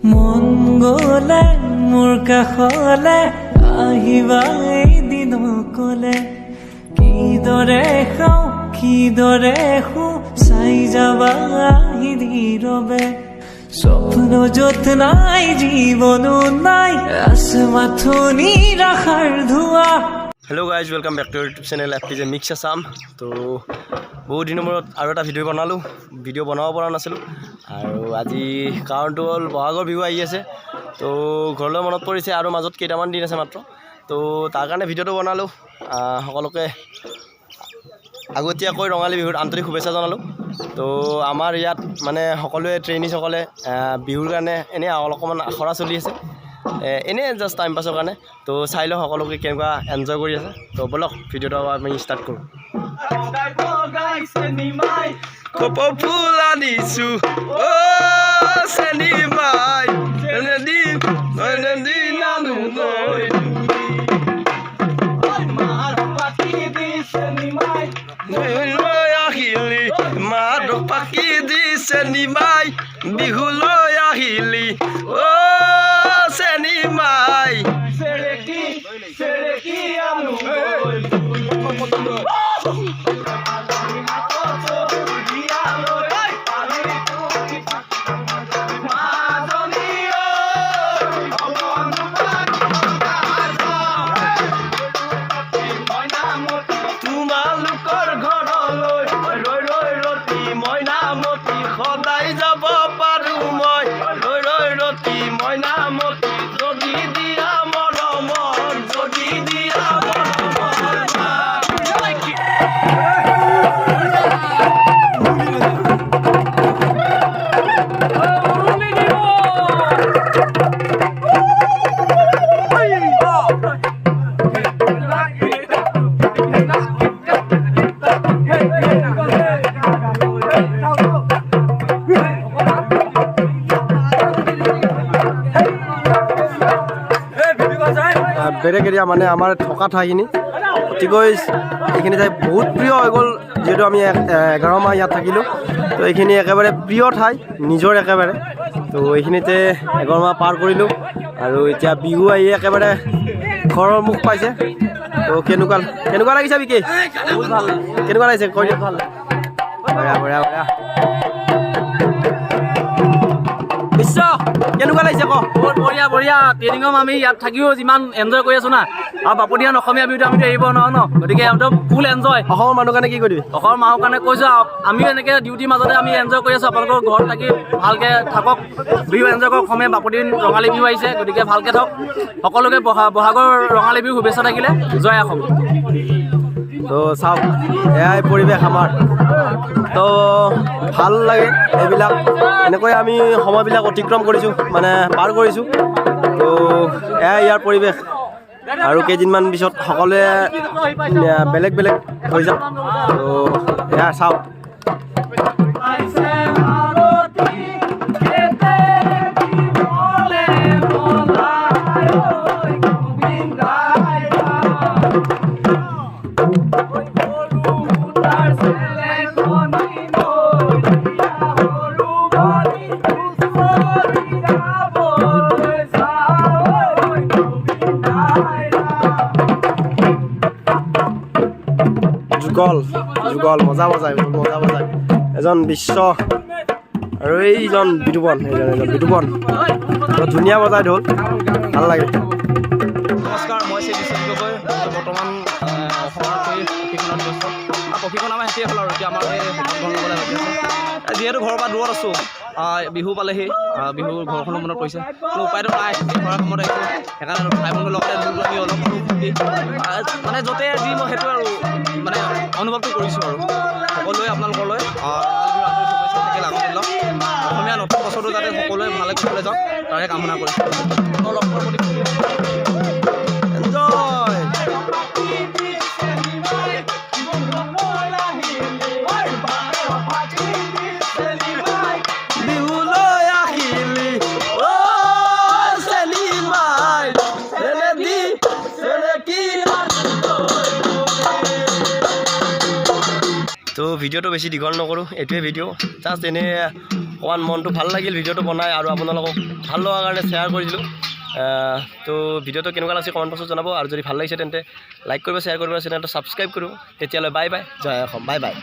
মন গলে মোৰ কাষলে আহিবা এদিন কলে কিদৰে খাওঁ কিদৰে শু চাই যাবা আহি নীৰৱে স্বপ্ন য'ত নাই জীৱনো নাই আছে মাথো নিৰাশাৰ ধোৱা। Hello' guys, welcome back to YouTube channel FPJ mix Assam. তো বহুত দিনৰ মূৰত আৰু এটা ভিডিঅ' বনালোঁ, ভিডিঅ' বনাব পৰা নাছিলোঁ। আৰু আজি কাৰণটো হ'ল বহাগৰ বিহু আহি আছে, তো ঘৰলৈ মনত পৰিছে আৰু মাজত কেইটামান দিন আছে মাত্ৰ। তো তাৰ কাৰণে ভিডিঅ'টো বনালোঁ। সকলোকে আগতীয়াকৈ ৰঙালী বিহুৰ আন্তৰিক শুভেচ্ছা জনালোঁ। তো আমাৰ ইয়াত মানে সকলোৱে ট্ৰেইনিজসকলে বিহুৰ কাৰণে এনেই অকণমান আখৰা চলি আছে, এনেই জাষ্ট টাইম পাছৰ কাৰণে। তো চাই লওঁ সকলোকে কেনেকুৱা এনজয় কৰি আছে। তো বলক ভিডিঅ'টো আমি ষ্টাৰ্ট কৰোঁ। কপৌ ফুল আনিছোঁ চেনিমাই আহিলি মাদক পাখি দি চেনিমাই বিহুলৈ আহিলি চেনিমাই তোমালোকৰ ঘৰলৈ ৰৈ ৰৈ ৰতি মইনামতি সদায় যাব পাৰোঁ মই ৰৈ ৰৈ ৰতি মইনামতি যদি দিয়া মৰমৰ যদি দিয়া বেলেগ এৰিয়া মানে আমাৰ থকা ঠাইখিনি অতিকৈ এইখিনি ঠাই বহুত প্ৰিয় হৈ গ'ল। যিহেতু আমি 11 মাহ ইয়াত থাকিলোঁ, তো এইখিনি একেবাৰে প্ৰিয় ঠাই নিজৰ একেবাৰে। তো এইখিনিতে 11 মাহ পাৰ কৰিলোঁ আৰু এতিয়া বিহু আহি একেবাৰে ঘৰৰ মুখ পাইছে। তো কেনেকুৱা লাগিছে বিকি? কেনেকুৱা লাগিছে কৈ দিয়ক। ভাল বঢ়িয়া বঢ়িয়া বঢ়িয়া বিশ্ব কেনেকুৱা লাগিছে ক? বহুত বঢ়িয়া বঢ়িয়া। ট্ৰেইনিঙত আমি ইয়াত থাকিও যিমান এনজয় কৰি আছোঁ না, আৰু বাপতিহান অসমীয়া বিহুটো আমিতো এৰিব নোৱাৰোঁ ন, গতিকে একদম ফুল এনজয়। অসমৰ মানুহৰ কাৰণে কি কৰিবি? অসমৰ মানুহৰ কাৰণে কৈছোঁ আৰু আমিও এনেকৈ ডিউটিৰ মাজতে আমি এনজয় কৰি আছোঁ। আপোনালোকৰ ঘৰত থাকি ভালকৈ থাকক, বিহু এনজয় কৰক। অসমীয়া বাপতিহান ৰঙালী বিহু আহিছে, গতিকে ভালকৈ থাকক। সকলোকে বহাগৰ ৰঙালী বিহু শুভেচ্ছা থাকিলে। জয় অসম। তো চাওক, এয়াই পৰিৱেশ আমাৰ। তো ভাল লাগে এইবিলাক, এনেকৈ আমি সময়বিলাক অতিক্ৰম কৰিছোঁ, মানে পাৰ কৰিছোঁ। তো এয়াই ইয়াৰ পৰিৱেশ। আৰু কেইদিনমান পিছত সকলোৱে বেলেগ বেলেগ হৈ যাম। তো এয়া চাওক। যুগল মজা বজায় এজন বিশ্ব, আৰু এইজন বিতুপন, বিতুপন ধুনীয়া বজায় ঢোল, ভাল লাগে। নমস্কাৰ, মই শ্ৰী বিশ্বজিৎ গগৈ। বৰ্তমান অসমত প্ৰশিক্ষণত ব্যস্ত। প্ৰশিক্ষণ আমাৰ শেষেই হ'ল আৰু এতিয়া আমাৰ এই সমাজখন ল'বলৈ লাগি আছে। যিহেতু ঘৰৰ পৰা দূৰত আছোঁ, বিহু পালেহি, বিহুৰ ঘৰখনো মনত পৰিছে, কোনো উপায়টো নাই। ঘৰৰ কামত আহিছোঁ, সেইকাৰণে ভাই বন্ধুৰ লগতে যোনটো আমি অলপ ফূৰ্তি মানে য'তে যি মই সেইটো আৰু মানে অনুভৱটো কৰিছোঁ। আৰু সকলোৱে আপোনালোকলৈ শুভেচ্ছা থাকিল। আগতে লওক অসমীয়া নতুন বছৰটো যাতে সকলোৱে ভালে কুশলে যাওক, তাৰে কামনা কৰিছোঁ। লক্ষ্যৰ প্ৰতি বিহুলৈ আহিলি চেনিমাই তো ভিডিঅ'টো বেছি দীঘল নকৰোঁ, এইটোৱে ভিডিঅ', জাষ্ট এনেই অকণমান মনটো ভাল লাগিল ভিডিঅ'টো বনাই আৰু আপোনালোকক ভাল লগাৰ কাৰণে শ্বেয়াৰ কৰি দিলোঁ তো ভিডিঅ'টো কেনেকুৱা লাগিছে কমেণ্ট বক্সত জনাব আৰু যদি ভাল লাগিছে তেন্তে লাইক কৰিব শ্বেয়াৰ কৰিব চেনেলটো ছাবস্ক্ৰাইব কৰিব তেতিয়ালৈ বাই বাই জয় অসম বাই বাই